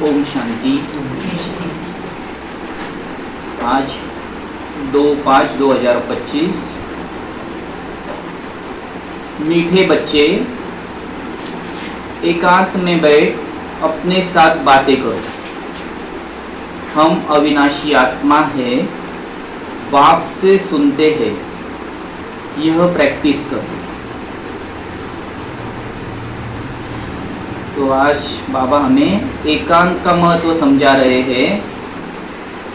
ओम शांति। आज 2/5/2025। मीठे बच्चे एकांत में बैठ अपने साथ बातें करो। हम अविनाशी आत्मा है, बाप से सुनते हैं, यह प्रैक्टिस करो। तो आज बाबा हमें एकांत का महत्व समझा रहे हैं।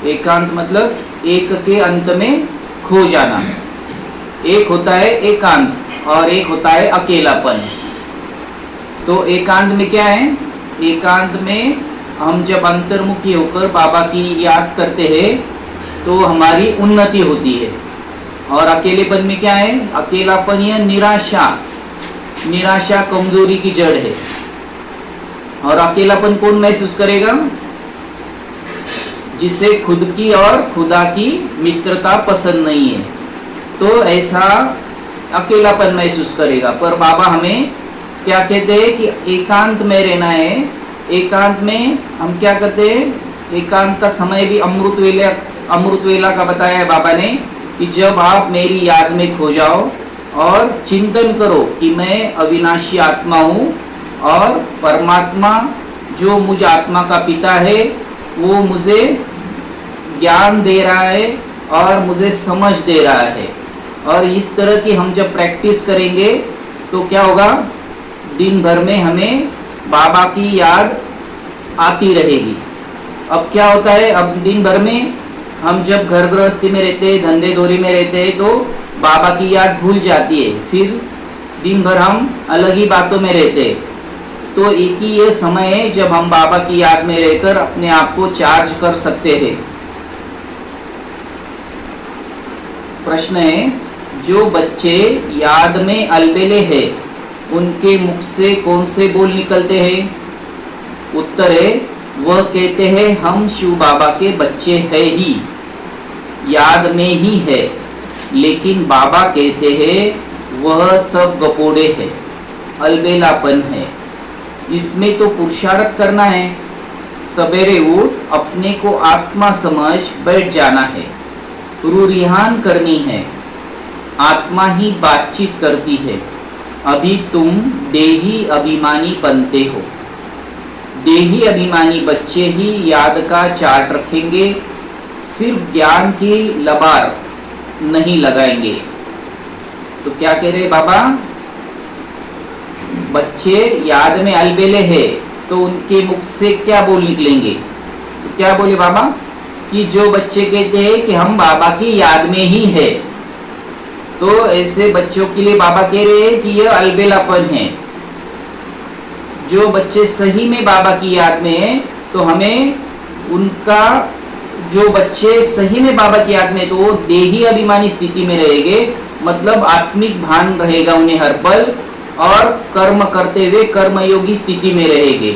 एकांत मतलब एक के अंत में खो जाना। एक होता है एकांत और एक होता है अकेलापन। तो एकांत में क्या है? एकांत में हम जब अंतर्मुखी होकर बाबा की याद करते हैं तो हमारी उन्नति होती है। और अकेलेपन में क्या है? अकेलापन या निराशा। निराशा कमजोरी की जड़ है। और अकेलापन कौन महसूस करेगा? जिसे खुद की और खुदा की मित्रता पसंद नहीं है, तो ऐसा अकेलापन महसूस करेगा। पर बाबा हमें क्या कहते हैं कि एकांत में रहना है। एकांत में हम क्या करते हैं? एकांत का समय भी अमृत वेला का बताया है बाबा ने कि जब आप मेरी याद में खो जाओ और चिंतन करो कि मैं अविनाशी आत्मा हूँ और परमात्मा जो मुझ आत्मा का पिता है वो मुझे ज्ञान दे रहा है और मुझे समझ दे रहा है। और इस तरह की हम जब प्रैक्टिस करेंगे तो क्या होगा? दिन भर में हमें बाबा की याद आती रहेगी। अब क्या होता है? अब दिन भर में हम जब घर गृहस्थी में रहते हैं, धंधे दोरी में रहते हैं, तो बाबा की याद भूल जाती है। फिर दिन भर हम अलग ही बातों में रहते हैं। तो एक ही ये समय है जब हम बाबा की याद में रहकर अपने आप को चार्ज कर सकते हैं। प्रश्न है, जो बच्चे याद में अलबेले हैं उनके मुख से कौन से बोल निकलते हैं? उत्तर है, वह कहते हैं हम शिव बाबा के बच्चे हैं ही, याद में ही है। लेकिन बाबा कहते हैं वह सब गपोड़े है, अलबेलापन है। इसमें तो पुरुषार्थ करना है। सवेरे उठ अपने को आत्मा समझ बैठ जाना है। रूरिहान करनी है। आत्मा ही बातचीत करती है। अभी तुम देही अभिमानी बनते हो। देही अभिमानी बच्चे ही याद का चार्ट रखेंगे, सिर्फ ज्ञान की लबार नहीं लगाएंगे। तो क्या कह रहे बाबा? बच्चे याद में अलबेले हैं तो उनके मुख से क्या बोल निकलेंगे? तो क्या बोले बाबा कि जो बच्चे कहते हैं कि हम बाबा की याद में ही है, तो ऐसे बच्चों के लिए बाबा कह रहे हैं कि यह अलबेलापन है। जो बच्चे सही में बाबा की याद में हैं तो हमें उनका, जो बच्चे सही में बाबा की याद में, तो वो देही अभिमानी स्थिति में रहेंगे, मतलब आत्मिक भान रहेगा उन्हें हर पल, और कर्म करते हुए कर्मयोगी स्थिति में रहेंगे।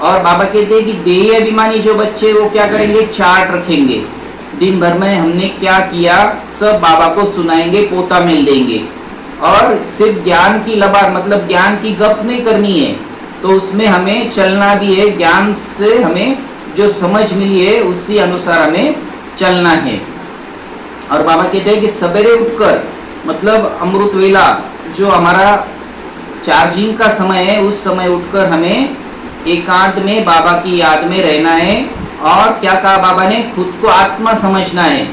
और बाबा कहते हैं कि देही अभिमानी जो बच्चे वो क्या करेंगे? चार्ट रखेंगे। दिन भर में हमने क्या किया सब बाबा को सुनाएंगे, पोता मिल देंगे। और सिर्फ ज्ञान की लबार मतलब ज्ञान की गप नहीं करनी है, तो उसमें हमें चलना भी है। ज्ञान से हमें जो समझ मिली है उसी अनुसार हमें चलना है। और बाबा कहते हैं कि सवेरे उठकर मतलब अमृत वेला जो हमारा चार्जिंग का समय है, उस समय उठकर हमें एकांत में बाबा की याद में रहना है। और क्या कहा बाबा ने? खुद को आत्मा समझना है।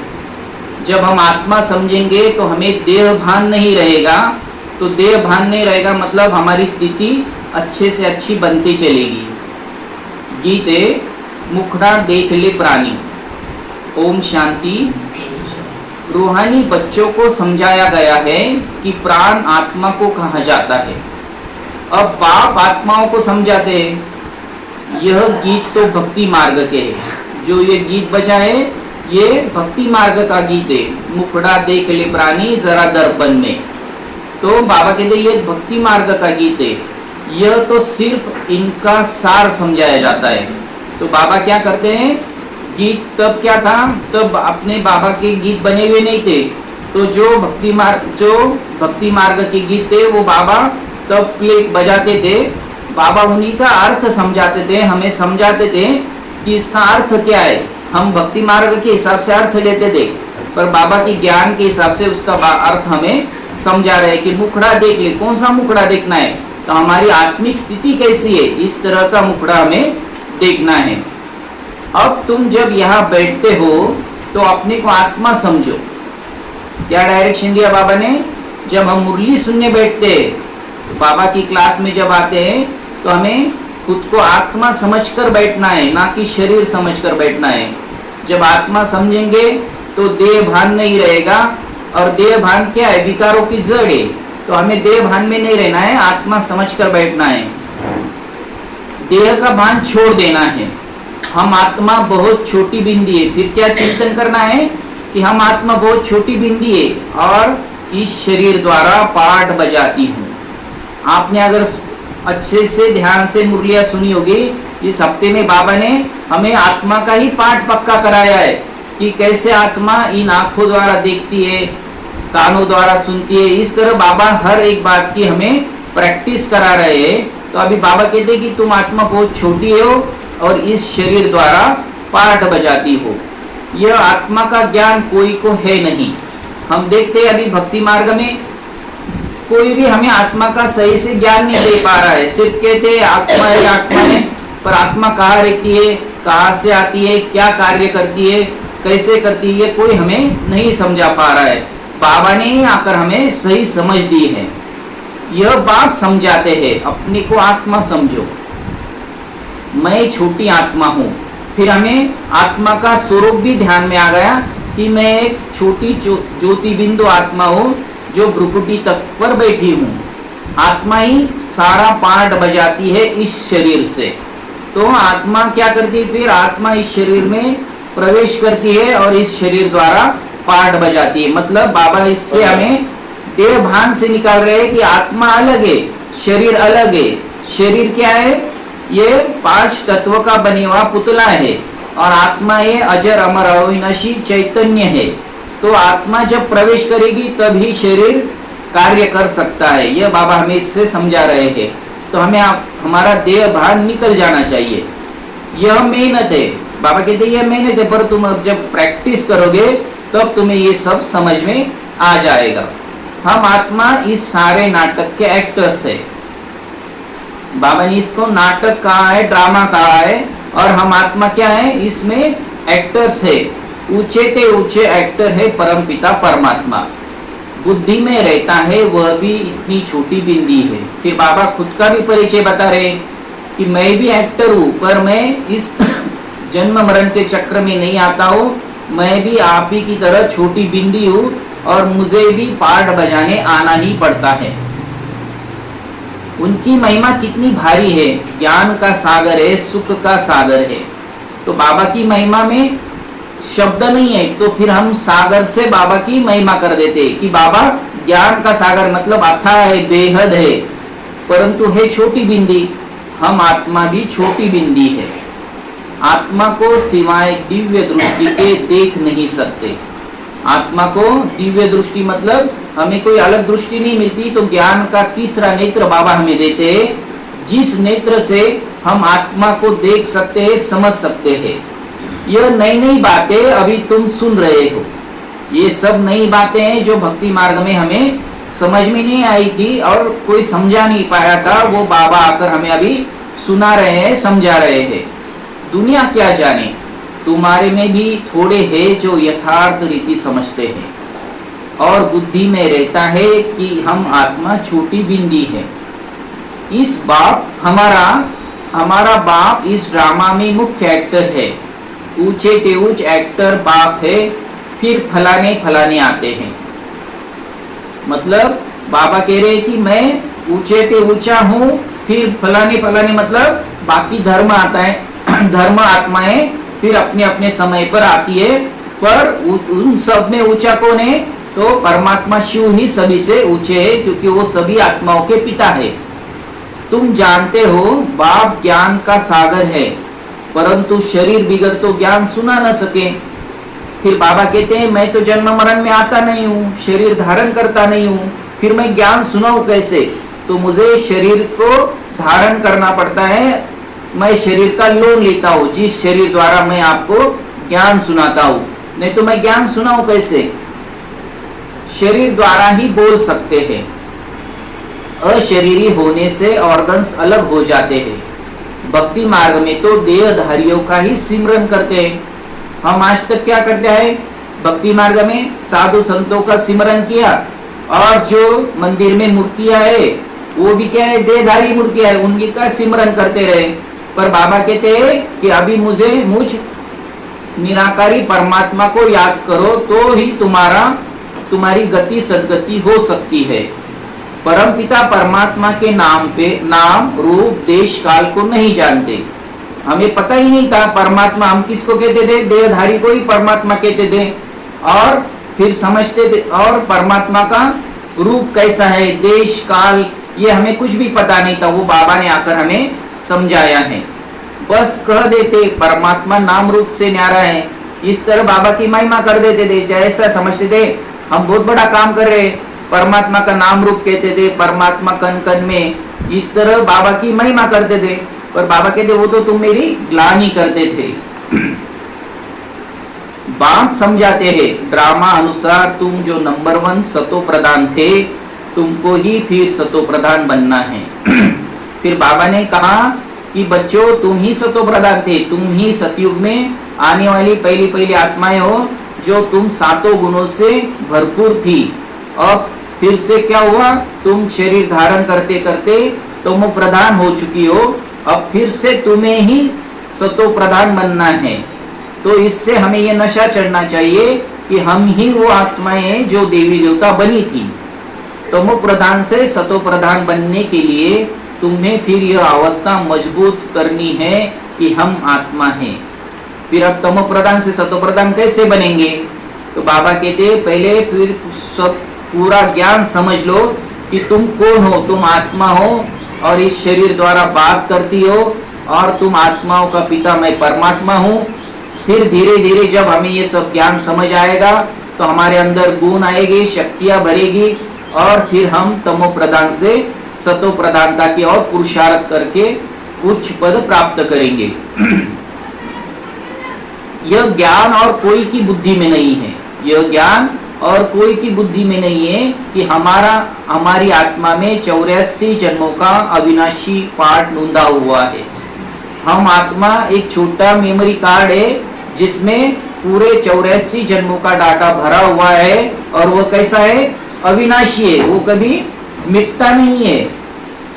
जब हम आत्मा समझेंगे तो हमें देह भान नहीं रहेगा। तो देह भान नहीं रहेगा मतलब हमारी स्थिति अच्छे से अच्छी बनती चलेगी। गीते मुखड़ा देख ले प्राणी। ओम शांति। रूहानी बच्चों को समझाया गया है कि प्राण आत्मा को कहा जाता है। अब बाप आत्माओं को समझाते हैं। यह गीत तो भक्ति मार्ग के है। जो ये गीत बजा है ये भक्ति मार्ग का गीत है। मुखड़ा देख ले प्राणी जरा दर्पण में। तो बाबा कहते हैं ये भक्ति मार्ग का गीत है। यह तो सिर्फ इनका सार समझाया जाता है। तो बाबा क्या करते हैं? गीत तब क्या था? तब अपने बाबा के गीत बने हुए नहीं थे। तो जो भक्ति मार्ग के गीत थे वो बाबा तब प्ले बजाते थे बाबा उन्हीं का अर्थ समझाते थे, हमें समझाते थे कि इसका अर्थ क्या है। हम भक्ति मार्ग के हिसाब से अर्थ लेते थे, पर बाबा की ज्ञान के हिसाब से उसका अर्थ हमें समझा रहे कि मुखड़ा देख ले। कौन सा मुखड़ा देखना है? तो हमारी आत्मिक स्थिति कैसी है, इस तरह का मुखड़ा हमें देखना है। अब तुम जब यहाँ बैठते हो तो अपने को आत्मा समझो। क्या डायरेक्शन दिया बाबा ने? जब हम मुरली सुनने बैठते हैं, तो बाबा की क्लास में जब आते हैं, तो हमें खुद को आत्मा समझकर बैठना है, ना कि शरीर समझकर बैठना है। जब आत्मा समझेंगे तो देह भान नहीं रहेगा, और देह भान क्या है? विकारों की जड़ है। तो हमें देह भान में नहीं रहना है, आत्मा समझकर बैठना है। देह का भान छोड़ देना है। हम आत्मा बहुत छोटी बिंदी है। फिर क्या चिंतन करना है कि हम आत्मा बहुत छोटी बिंदी है और इस शरीर द्वारा पाठ बजाती हूँ। आपने अगर अच्छे से ध्यान से मुरलियाँ सुनी होगी, इस हफ्ते में बाबा ने हमें आत्मा का ही पाठ पक्का कराया है कि कैसे आत्मा इन आँखों द्वारा देखती है, कानों द्वारा सुनती है। इस तरह बाबा हर एक बात की हमें प्रैक्टिस करा रहे हैं। तो अभी बाबा कहते हैं कि तुम आत्मा बहुत छोटी हो और इस शरीर द्वारा पाठ बजाती हो। यह आत्मा का ज्ञान कोई को है नहीं। हम देखते हैं अभी भक्ति मार्ग में कोई भी हमें आत्मा का सही से ज्ञान नहीं दे पा रहा है। सिर्फ कहते हैं आत्मा है, पर आत्मा कहाँ रहती है, कहाँ से आती है, क्या कार्य करती है, कैसे करती है, कोई हमें नहीं समझा पा रहा है। बाबा ने ही आकर हमें सही समझ दी है। यह बात समझाते हैं, अपने को आत्मा समझो, मैं छोटी आत्मा हूँ। फिर हमें आत्मा का स्वरूप भी ध्यान में आ गया कि मैं एक छोटी ज्योति बिंदु आत्मा हूँ जो भ्रुकुटी तक पर बैठी हूँ। आत्मा ही सारा पाठ बजाती है इस शरीर से। तो आत्मा क्या करती है? फिर आत्मा इस शरीर में प्रवेश करती है और इस शरीर द्वारा पाठ बजाती है। मतलब बाबा इससे हमें देह भान से निकाल रहे हैं कि आत्मा अलग है, शरीर अलग है। शरीर क्या है? ये 5 तत्व का बने हुआ पुतला है, और आत्मा ये अजर अमर अविनाशी चैतन्य है। तो आत्मा जब प्रवेश करेगी तभी शरीर कार्य कर सकता है। यह बाबा हमें इससे समझा रहे हैं। तो हमें हमारा देह भान निकल जाना चाहिए। यह मेहनत है। बाबा कहते हैं यह मेहनत है, पर तुम अब जब प्रैक्टिस करोगे तब तुम्हें ये सब समझ में आ जाएगा। हम आत्मा इस सारे नाटक के एक्टर्स है। बाबा ने इसको नाटक कहा है, ड्रामा कहा है, और हम आत्मा क्या है? इसमें एक्टर्स है। ऊंचे ते ऊंचे एक्टर है परमपिता परमात्मा। बुद्धि में रहता है, वह भी इतनी छोटी बिंदी है। फिर बाबा खुद का भी परिचय बता रहे कि मैं भी एक्टर हूँ, पर मैं इस जन्म मरण के चक्र में नहीं आता हूँ। मैं भी आप ही की तरह छोटी बिंदी हूँ और मुझे भी पाठ बजाने आना ही पड़ता है। उनकी महिमा कितनी भारी है, ज्ञान का सागर है, सुख का सागर है। तो बाबा की महिमा में शब्द नहीं है, तो फिर हम सागर से बाबा की महिमा कर देते कि बाबा ज्ञान का सागर, मतलब अथाह है, बेहद है, परंतु है छोटी बिंदी। हम आत्मा भी छोटी बिंदी है। आत्मा को सिवाय दिव्य दृष्टि के देख नहीं सकते। आत्मा को दिव्य दृष्टि मतलब हमें कोई अलग दृष्टि नहीं मिलती। तो ज्ञान का तीसरा नेत्र बाबा हमें देते हैं, जिस नेत्र से हम आत्मा को देख सकते हैं, समझ सकते हैं। यह नई नई बातें अभी तुम सुन रहे हो। ये सब नई बातें हैं जो भक्ति मार्ग में हमें समझ में नहीं आई थी और कोई समझा नहीं पाया था। वो बाबा आकर हमें अभी सुना रहे हैं, समझा रहे हैं। दुनिया क्या जाने, तुम्हारे में भी थोड़े हैं जो यथार्थ रीति समझते हैं और बुद्धि में रहता है कि हम आत्मा छोटी बिंदी है। इस बाप हमारा बाप इस ड्रामा में मुख्य एक्टर है। ऊंचे ते ऊंच एक्टर बाप है, फिर फलाने फलाने आते हैं। मतलब बाबा कह रहे हैं कि मैं ऊंचे ते ऊंचा हूँ, फिर फलाने फलाने मतलब बाकी धर्म आता है, धर्म आत्माएं फिर अपने अपने समय पर आती है। पर उन सब में ऊंचा कौन है? तो परमात्मा शिव ही सभी से ऊंचे है, क्योंकि वो सभी आत्माओं के पिता है। तुम जानते हो बाप ज्ञान का सागर है, परंतु शरीर बिगड़ तो ज्ञान सुना न सके। फिर बाबा कहते हैं मैं तो जन्म मरण में आता नहीं हूँ, शरीर धारण करता नहीं हूँ, फिर मैं ज्ञान सुनाऊं कैसे? तो मुझे शरीर को धारण करना पड़ता है, मैं शरीर का लोन लेता हूँ, जिस शरीर द्वारा मैं आपको ज्ञान सुनाता हूँ। नहीं तो मैं ज्ञान सुनाऊं कैसे? शरीर द्वारा ही बोल सकते हैं। अशरीरी होने से ऑर्गन्स अलग हो जाते हैं। भक्ति मार्ग में तो देहधारियों का ही सिमरन करते हैं। हम आज तक क्या करते हैं? भक्ति मार्ग में साधु संतों का सिमरन किया, और जो मंदिर में मूर्तियां है वो भी क्या है? देहधारी मूर्तियां है, उनकी का सिमरन करते रहे। पर बाबा कहते हैं कि अभी मुझ निराकारी परमात्मा को याद करो तो ही तुम्हारी गति सदगति हो सकती है। परमपिता परमात्मा के नाम पे नाम रूप देश काल को नहीं जानते। हमें पता ही नहीं था परमात्मा हम किसको कहते थे? देहधारी को ही परमात्मा कहते थे, और फिर समझते थे। और परमात्मा का रूप कैसा है, देश काल, ये हमें कुछ भी पता नहीं था। वो बाबा ने आकर हमें समझाया है। बस कह देते परमात्मा नाम रूप से न्यारा है, इस तरह बाबा की महिमा कर देते थे। जैसा समझते थे हम बहुत बड़ा काम कर रहे, परमात्मा का नाम रूप कहते थे, परमात्मा कण कण में, इस तरह बाबा की महिमा करते थे। पर बाबा कहते वो तो तुम मेरी ग्लानि करते थे। बाप समझाते हैं ड्रामा अनुसार तुम जो नंबर 1 सतो प्रधान थे, तुमको ही फिर सतो प्रधान बनना है। फिर बाबा ने कहा कि बच्चों तुम ही सतो प्रधान थे, तुम ही सतयुग में आने वाली पहली आत्माएं हो, जो तुम सातों गुणों से भरपूर थी। अब फिर से क्या हुआ? तुम शरीर धारण करते करते तुम प्रधान हो चुकी हो, अब फिर से तुम्हें ही सतो प्रधान बनना है। तो इससे हमें ये नशा चढ़ना चाहिए कि हम ही वो आत्माएं हैं जो देवी देवता बनी थी। तमो प्रधान से सतो प्रधान बनने के लिए तुम्हें फिर यह अवस्था मजबूत करनी है कि हम आत्मा हैं। फिर अब तमो प्रधान से सतो प्रधान कैसे बनेंगे? तो बाबा कहते पहले फिर पूरा ज्ञान समझ लो कि तुम कौन हो, तुम आत्मा हो, और इस शरीर द्वारा बात करती हो, और तुम आत्माओं का पिता मैं परमात्मा हूँ। फिर धीरे धीरे जब हमें ये सब ज्ञान समझ आएगा तो हमारे अंदर गुण आएगी, शक्तियां भरेगी, और फिर हम तमो प्रधान से सतो प्रधानता की ओर पुरुषार्थ करके उच्च पद प्राप्त करेंगे। यह ज्ञान और कोई की बुद्धि में नहीं है, यह ज्ञान और कोई की बुद्धि में नहीं है कि हमारी आत्मा में 84 जन्मों का अविनाशी पाठ नूंदा हुआ है। हम आत्मा एक छोटा मेमोरी कार्ड है जिसमें पूरे 84 जन्मों का डाटा भरा हुआ है, और वो कैसा है? अविनाशी है, वो कभी मिटता नहीं है,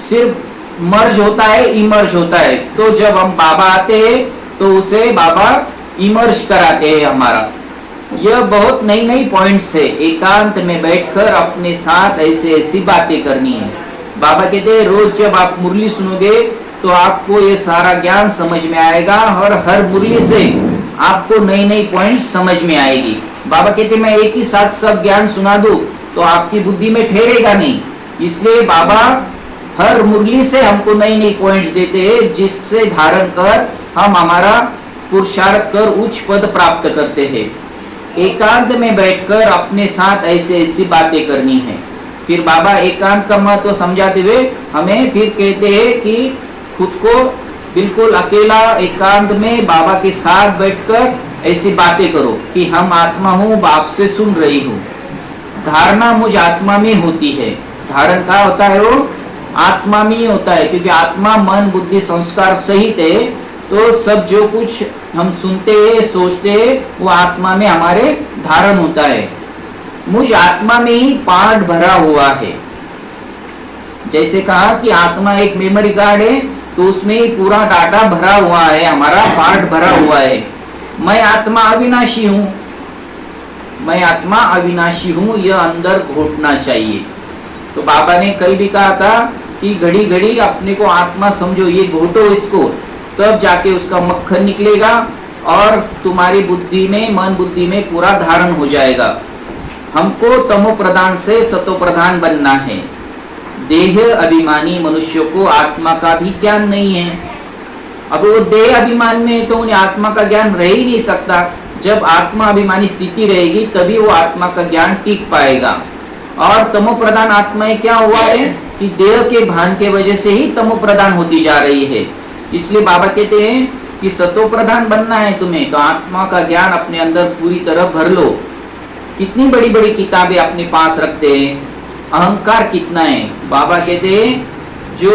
सिर्फ मर्ज होता है, इमर्ज होता है। तो जब हम बाबा आते हैं तो उसे बाबा इमर्ज कराते हैं हमारा। यह बहुत नई नई पॉइंट्स है, एकांत में बैठकर अपने साथ ऐसी बातें करनी है। बाबा कहते हैं रोज जब आप मुरली सुनोगे तो आपको ये सारा ज्ञान समझ में आएगा, और हर मुरली से आपको नई नई पॉइंट्स समझ में आएगी। बाबा कहते मैं एक ही साथ सब ज्ञान सुना दूं तो आपकी बुद्धि में ठहरेगा नहीं, इसलिए बाबा हर मुरली से हमको नई नई पॉइंट्स देते हैं, जिससे धारण कर हम हमारा पुरुषार्थ कर उच्च पद प्राप्त करते हैं। एकांत में बैठकर अपने साथ ऐसी बातें करनी है। फिर बाबा एकांत का महत्व समझाते हुए हमें फिर कहते हैं कि खुद को बिल्कुल अकेला एकांत में बाबा के साथ बैठकर ऐसी बातें करो कि हम आत्मा हूँ, बाप से सुन रही हूँ। धारणा मुझ आत्मा में होती है। धारण क्या होता है? वो आत्मा में होता है, क्योंकि आत्मा मन बुद्धि संस्कार सहित है। तो सब जो कुछ हम सुनते हैं सोचते हैं वो आत्मा में हमारे धारण होता है। मुझ आत्मा में ही पाठ भरा हुआ है। जैसे कहा कि आत्मा एक मेमोरी कार्ड है, तो उसमें ही पूरा डाटा भरा हुआ है, हमारा पाठ भरा हुआ है। मैं आत्मा अविनाशी हूँ, मैं आत्मा अविनाशी हूँ, यह अंदर घोटना चाहिए। तो बाबा ने कल भी कहा था कि घड़ी घड़ी अपने को आत्मा समझो, ये घोटो इसको, तब जाके उसका मक्खन निकलेगा और तुम्हारी बुद्धि में मन बुद्धि में पूरा धारण हो जाएगा। हमको तमो प्रधान से सतो प्रधान बनना है। देह अभिमानी मनुष्यों को आत्मा का भी ज्ञान नहीं है। अब वो देह अभिमान में तो उन्हें आत्मा का ज्ञान रह ही नहीं सकता। जब आत्मा अभिमानी स्थिति रहेगी तभी वो आत्मा का ज्ञान टिक पाएगा। और तमो प्रधान आत्माएं क्या हुआ है? कि देह के भान के वजह से ही तमो प्रधान होती जा रही है। इसलिए बाबा कहते हैं कि सतो प्रधान बनना है तुम्हें तो आत्मा का ज्ञान अपने अंदर पूरी तरह भर लो। कितनी बड़ी बड़ी किताबें अपने पास रखते हैं, अहंकार कितना है। बाबा कहते हैं जो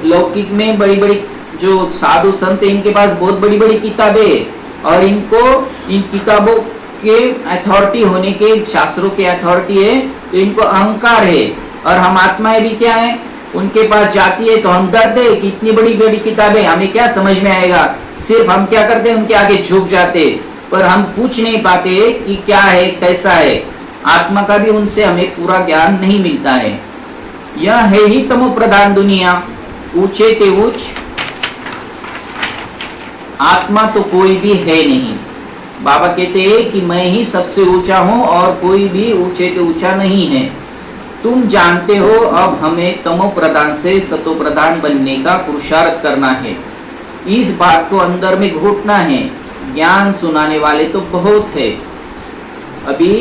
लौकिक में बड़ी बड़ी जो साधु संत इनके पास बहुत बड़ी बड़ी किताबें और इनको इन किताबों के अथॉरिटी होने के, शास्त्रों के अथॉरिटी है, तो इनको अहंकार है। और हम आत्माएं भी क्या है, उनके पास जाती है तो हम डरते हैं कि इतनी बड़ी बड़ी किताबें हमें क्या समझ में आएगा। सिर्फ हम क्या करते हैं, उनके आगे झुक जाते, पर हम पूछ नहीं पाते कि क्या है कैसा है। आत्मा का भी उनसे हमें पूरा ज्ञान नहीं मिलता है। यह है ही तमो प्रधान दुनिया, ऊंचे ते ऊंच आत्मा तो कोई भी है नहीं। बाबा कहते हैं कि मैं ही सबसे ऊंचा हूं और कोई भी ऊंचे ते ऊंचा नहीं है। तुम जानते हो अब हमें तमो प्रधान से सतो प्रधान बनने का पुरुषार्थ करना है। इस बात को अंदर में घोटना है। ज्ञान सुनाने वाले तो बहुत है अभी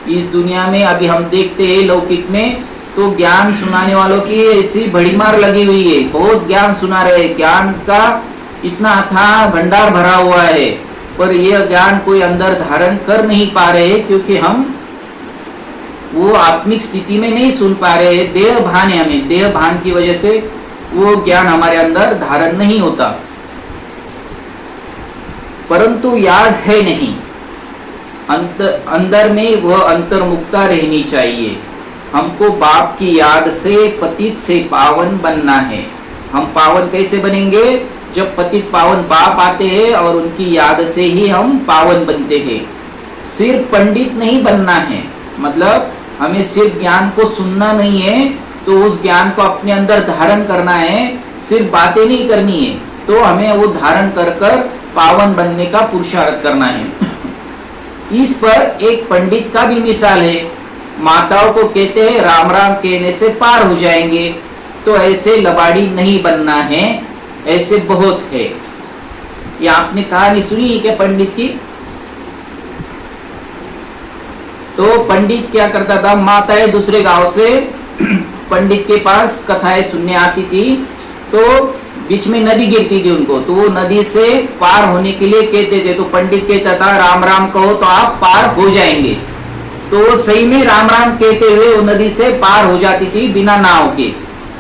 इस दुनिया में। अभी हम देखते हैं लौकिक में तो ज्ञान सुनाने वालों की ऐसी भड़ीमार लगी हुई है, बहुत ज्ञान सुना रहे, ज्ञान का इतना अथाह भंडार भरा हुआ है, पर यह ज्ञान कोई अंदर धारण कर नहीं पा रहे क्योंकि हम वो आत्मिक स्थिति में नहीं सुन पा रहे। देह भान है, हमें देह भान की वजह से वो ज्ञान हमारे अंदर धारण नहीं होता। परंतु याद है नहीं, अंदर में वह अंतर्मुक्ता रहनी चाहिए। हमको बाप की याद से पतित से पावन बनना है। हम पावन कैसे बनेंगे, जब पतित पावन बाप आते हैं और उनकी याद से ही हम पावन बनते हैं। सिर्फ पंडित नहीं बनना है, मतलब हमें सिर्फ ज्ञान को सुनना नहीं है, तो उस ज्ञान को अपने अंदर धारण करना है। सिर्फ बातें नहीं करनी है, तो हमें वो धारण कर कर पावन बनने का पुरुषार्थ करना है। इस पर एक पंडित का भी मिसाल है। माताओं को कहते हैं राम राम कहने से पार हो जाएंगे, तो ऐसे लबाड़ी नहीं बनना है, ऐसे बहुत है। ये आपने कहानी सुनी है क्या पंडित की? तो पंडित क्या करता था, माताएं दूसरे गांव से पंडित के पास कथाएं सुनने आती थी, तो बीच में नदी गिरती थी उनको, तो वो नदी से पार होने के लिए कहते थे, तो पंडित कहता था राम राम कहो तो आप पार हो जाएंगे। तो वो सही में राम राम कहते हुए वो नदी से पार हो जाती थी बिना नाव के।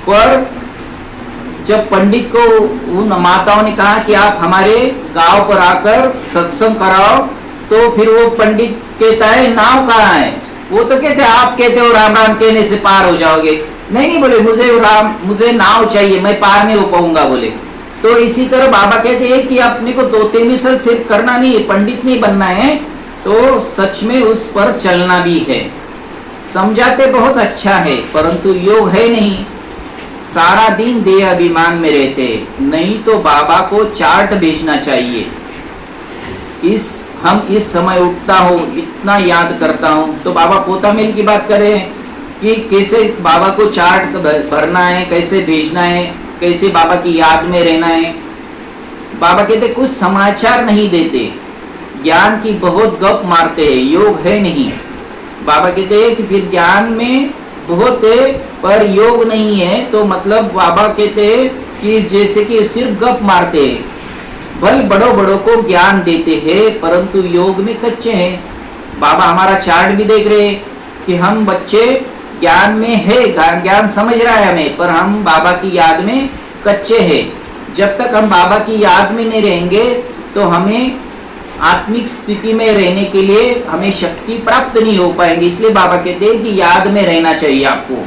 पर जब पंडित को उन माताओं ने कहा कि आप हमारे गांव पर आकर सत्संग कराओ, तो फिर वो पंडित कहता है नाव कहाँ है? वो तो कहते आप कहते हो राम राम कहने से पार हो जाओगे। नहीं बोले, मुझे नाव चाहिए, मैं पार नहीं हो पाऊंगा बोले। तो इसी तरह बाबा कहते हैं कि अपने को तोते मिसल सिर्फ करना नहीं है, पंडित नहीं बनना है, तो सच में उस पर चलना भी है। समझाते बहुत अच्छा है, परंतु योग है नहीं। सारा दिन देह अभिमान में रहते, नहीं तो बाबा को चार्ट भेजना चाहिए। हम इस समय उठता हूँ, इतना याद करता हूँ, तो बाबा पोता मेल की बात करें कि कैसे बाबा को चार्ट भरना है, कैसे भेजना है, कैसे बाबा की याद में रहना है। बाबा कहते कुछ समाचार नहीं देते, ज्ञान की बहुत गप मारते हैं, योग है नहीं। बाबा कहते हैं कि फिर ज्ञान में बहुत है पर योग नहीं है, तो मतलब बाबा कहते हैं कि जैसे कि सिर्फ गप मारते हैं। भले बड़ों बड़ों को ज्ञान देते हैं परंतु योग में कच्चे हैं। बाबा हमारा चार्ट भी देख रहे हैं कि हम बच्चे ज्ञान में है, ज्ञान समझ रहा है हमें, पर हम बाबा की याद में कच्चे हैं। जब तक हम बाबा की याद में नहीं रहेंगे तो हमें आत्मिक स्थिति में रहने के लिए हमें शक्ति प्राप्त नहीं हो पाएंगी। इसलिए बाबा कहते हैं कि याद में रहना चाहिए आपको,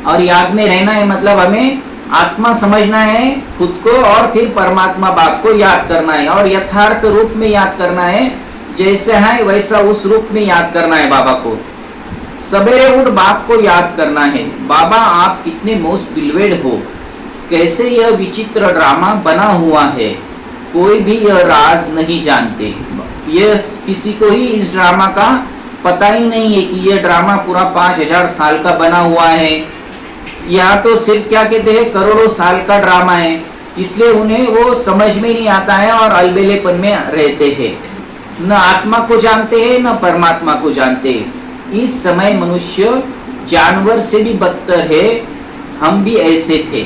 और याद में रहना है मतलब हमें आत्मा समझना है खुद को, और फिर परमात्मा बाप को याद करना है, और यथार्थ रूप में याद करना है, जैसे है वैसा उस रूप में याद करना है बाबा को। सवेरे उठ बाप को याद करना है, बाबा आप कितने मोस्ट बिलवेड हो, कैसे यह विचित्र ड्रामा बना हुआ है, कोई भी यह राज नहीं जानते। यह किसी को ही इस ड्रामा का पता ही नहीं है कि यह ड्रामा पूरा 5000 साल का बना हुआ है। यहाँ तो सिर्फ क्या कहते हैं करोड़ों साल का ड्रामा है, इसलिए उन्हें वो समझ में नहीं आता है और अलबेलेपन में रहते हैं। न आत्मा को जानते हैं न परमात्मा को जानते हैं। इस समय मनुष्य जानवर से भी बदतर है, हम भी ऐसे थे।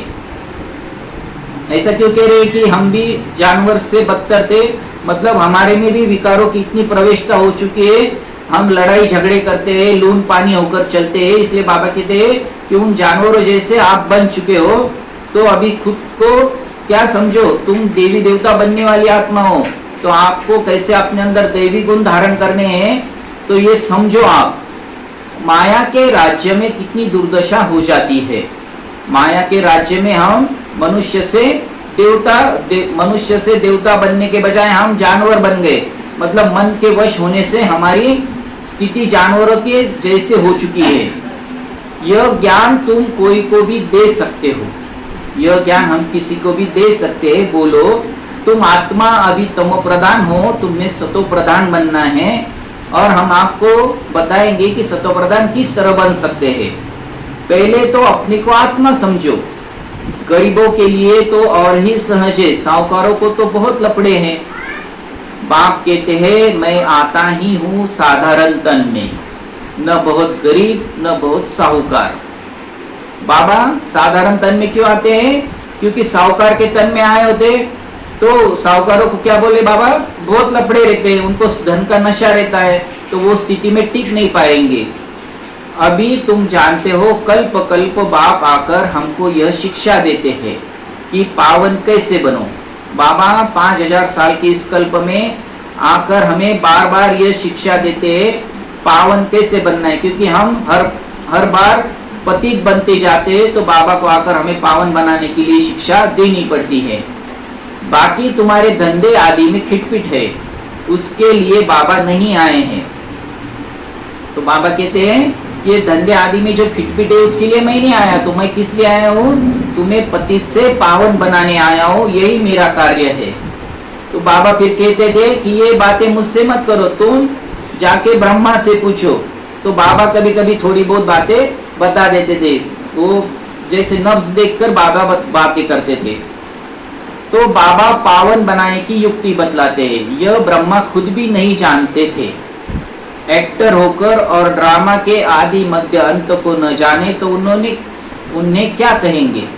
ऐसा क्यों कह रहे कि हम भी जानवर से बदतर थे? मतलब हमारे में भी विकारों की इतनी प्रवेशता हो चुकी है, हम लड़ाई झगड़े करते हैं, लून पानी होकर चलते हैं। इसलिए बाबा कहते हैं कि उन जानवरों जैसे आप बन चुके हो, तो अभी खुद को क्या समझो, तुम देवी देवता बनने वाली आत्मा हो, तो आपको कैसे अपने अंदर दैवी गुण धारण करने हैं, तो ये समझो। आप माया के राज्य में कितनी दुर्दशा हो जाती है। माया के राज्य में हम मनुष्य से देवता बनने के बजाय हम जानवर बन गए। मतलब मन के वश होने से हमारी स्थिति जानवरों के जैसे हो चुकी है। यह ज्ञान तुम कोई को भी दे सकते हो, यह ज्ञान हम किसी को भी दे सकते हैं। बोलो तुम आत्मा अभी तमो प्रधान हो, तुम्हें सतो प्रधान बनना है, और हम आपको बताएंगे कि सतो प्रधान किस तरह बन सकते हैं। पहले तो अपने को आत्मा समझो। गरीबों के लिए तो और ही सहज है, साहूकारों को तो बहुत लफड़े हैं। बाप कहते हैं मैं आता ही हूँ साधारण तन में, न बहुत गरीब न बहुत साहूकार। बाबा साधारण तन में क्यों आते हैं? क्योंकि साहूकार के तन में आए होते तो साहूकारों को क्या बोले बाबा, बहुत लफड़े रहते हैं, उनको धन का नशा रहता है, तो वो स्थिति में टिक नहीं पाएंगे। अभी तुम जानते हो कल्प कल्प बाप आकर हमको यह शिक्षा देते हैं कि पावन कैसे बनो। बाबा 5000 साल के इस कल्प में आकर हमें बार बार यह शिक्षा देते हैं पावन कैसे बनना है, क्योंकि हम हर बार पतित बनते जाते हैं, तो बाबा को आकर हमें पावन बनाने के लिए शिक्षा देनी पड़ती है। बाकी तुम्हारे धंधे आदि में खिटपिट है, उसके लिए बाबा नहीं आए हैं। तो बाबा कहते हैं ये धंधे आदि में जो खिटपिट है उसके लिए मैं नहीं आया, तो मैं किस लिए आया हूँ? तुम्हें पतित से पावन बनाने आया हूँ, यही मेरा कार्य है। तो बाबा फिर कहते थे कि ये बातें मुझसे मत करो, तुम जाके ब्रह्मा से पूछो। तो बाबा कभी कभी थोड़ी बहुत बातें बता देते थे, वो जैसे नब्ज देखकर बाबा बातें करते थे। तो बाबा पावन बनाने की युक्ति बतलाते हैं, यह ब्रह्मा खुद भी नहीं जानते थे। एक्टर होकर और ड्रामा के आदि मध्य अंत को न जाने तो उन्हें क्या कहेंगे।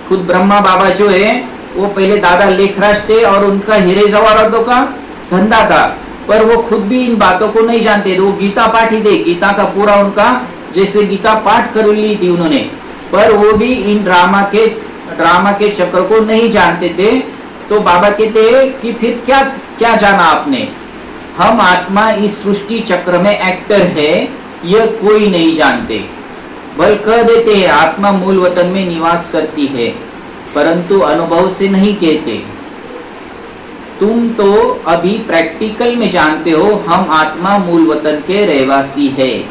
खुद ब्रह्मा बाबा जो है वो पहले दादा लेखराज थे और उनका हीरे जवाहरातों का धंधा था, पर वो खुद भी इन बातों को नहीं जानते थे। वो गीता पाठ ही थे, गीता का पूरा उनका जैसे गीता पाठ कर ली थी उन्होंने, पर वो भी इन ड्रामा के चक्र को नहीं जानते थे। तो बाबा कहते हैं कि फिर क्या जाना आपने, हम आत्मा इस सृष्टि चक्र में एक्टर है, यह कोई नहीं जानते। बल कह देते हैं आत्मा मूल वतन में निवास करती है, परंतु अनुभव से नहीं कहते। तुम तो अभी प्रैक्टिकल में जानते हो हम आत्मा मूल वतन के रहवासी है।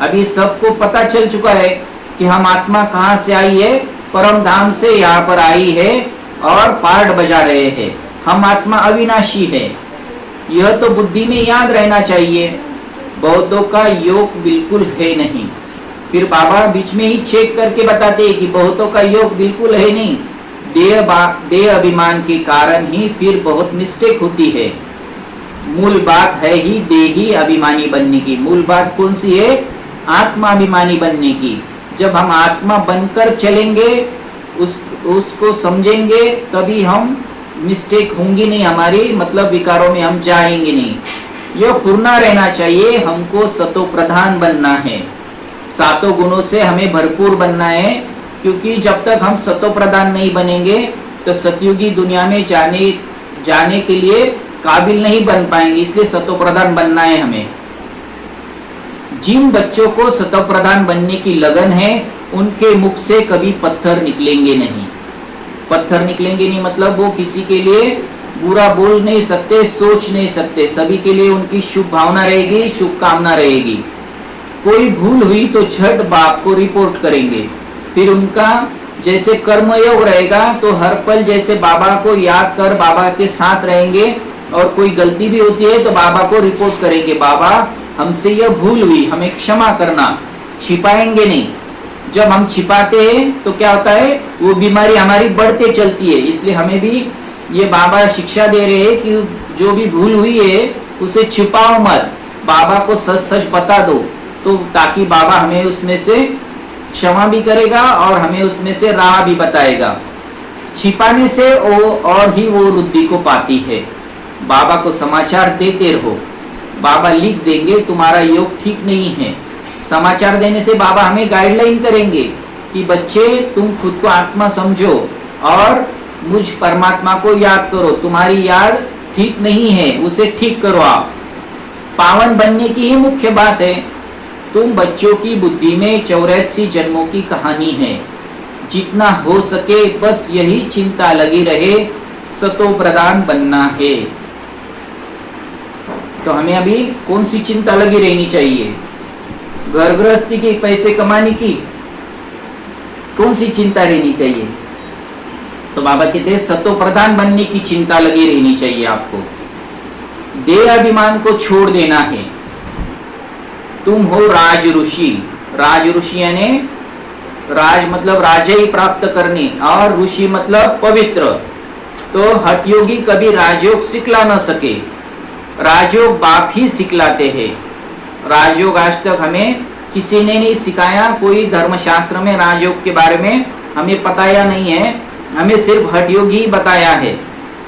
अभी सबको पता चल चुका है कि हम आत्मा कहाँ से आई है, परम धाम से यहाँ पर आई है और पार्ट बजा रहे हैं। हम आत्मा अविनाशी है, यह तो बुद्धि में याद रहना चाहिए। बौद्धों का योग बिल्कुल है नहीं। फिर बाबा बीच में ही चेक करके बताते हैं कि बौद्धों का योग बिल्कुल है नहीं, देह अभिमान के कारण ही फिर बहुत मिस्टेक होती है। मूल बात है ही देही अभिमानी बनने की। मूल बात कौन सी है? आत्मा अभिमानी बनने की। जब हम आत्मा बनकर चलेंगे, उसको समझेंगे, तभी हम मिस्टेक होंगी नहीं हमारी, मतलब विकारों में हम जाएंगे नहीं। यह पूर्ण रहना चाहिए। हमको सतो प्रधान बनना है, सातों गुणों से हमें भरपूर बनना है, क्योंकि जब तक हम सतो प्रधान नहीं बनेंगे तो सतयुगी दुनिया में जाने के लिए काबिल नहीं बन पाएंगे। इसलिए सतो प्रधान बनना है हमें। जिन बच्चों को सतो प्रधान बनने की लगन है, उनके मुख से कभी पत्थर निकलेंगे नहीं। पत्थर निकलेंगे नहीं मतलब वो किसी के लिए बुरा बोल नहीं सकते, सोच नहीं सकते। सभी के लिए उनकी शुभ भावना रहेगी, शुभकामना रहेगी। कोई भूल हुई तो झट बाप को रिपोर्ट करेंगे। फिर उनका जैसे कर्मयोग रहेगा तो हर पल जैसे बाबा को याद कर बाबा के साथ रहेंगे, और कोई गलती भी होती है तो बाबा को रिपोर्ट करेंगे, बाबा हमसे यह भूल हुई, हमें क्षमा करना। छिपाएंगे नहीं। जब हम छिपाते हैं तो क्या होता है, वो बीमारी हमारी बढ़ते चलती है। इसलिए हमें भी ये बाबा शिक्षा दे रहे हैं कि जो भी भूल हुई है उसे छिपाओ मत, बाबा को सच सच बता दो, तो ताकि बाबा हमें उसमें से क्षमा भी करेगा और हमें उसमें से राह भी बताएगा। छिपाने से और ही वो रुद्धि को पाती है। बाबा को समाचार देते रहो, बाबा लिख देंगे तुम्हारा योग ठीक नहीं है। समाचार देने से बाबा हमें गाइडलाइन करेंगे कि बच्चे तुम खुद को आत्मा समझो और मुझ परमात्मा को याद करो, तुम्हारी याद ठीक नहीं है, उसे ठीक करो। आप पावन बनने की ही मुख्य बात है। तुम बच्चों की बुद्धि में 84 जन्मों की कहानी है। जितना हो सके बस यही चिंता लगी रहे, सतो प्रधान बनना है। तो हमें अभी कौन सी चिंता लगी रहनी चाहिए? घर गृहस्थी की, पैसे कमाने की, कौन सी चिंता रहनी चाहिए? तो बाबा कहते हैं सतो प्रधान बनने की चिंता लगी रहनी चाहिए आपको। देह अभिमान को छोड़ देना है। तुम हो राज ऋषि। राज ऋषि यानी राज मतलब राजय प्राप्त करने और ऋषि मतलब पवित्र। तो हठयोगी कभी राजयोग सिखला न सके, राजयोग बाप ही सिखलाते हैं। राजयोग आज तक हमें किसी ने नहीं सिखाया, कोई धर्मशास्त्र में राजयोग के बारे में हमें बताया नहीं है, हमें सिर्फ हठयोग ही बताया है।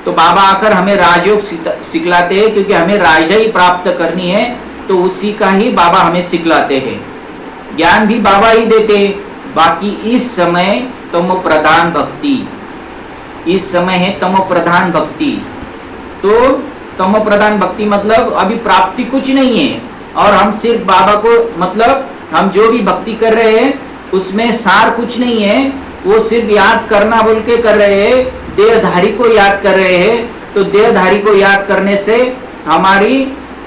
तो बाबा आकर हमें राजयोग सिखलाते हैं, क्योंकि हमें राजय प्राप्त करनी है, तो उसी का ही बाबा हमें सिखलाते हैं। ज्ञान भी बाबा ही देते हैं। बाकी इस समय तमो प्रधान भक्ति, इस समय है तमो प्रधान भक्ति। तो तमो प्रधान भक्ति मतलब अभी प्राप्ति कुछ नहीं है, और हम सिर्फ बाबा को मतलब हम जो भी भक्ति कर रहे हैं उसमें सार कुछ नहीं है, वो सिर्फ याद करना बोल के कर रहे हैं, देहधारी को याद कर रहे हैं। तो देहधारी को याद करने से हमारी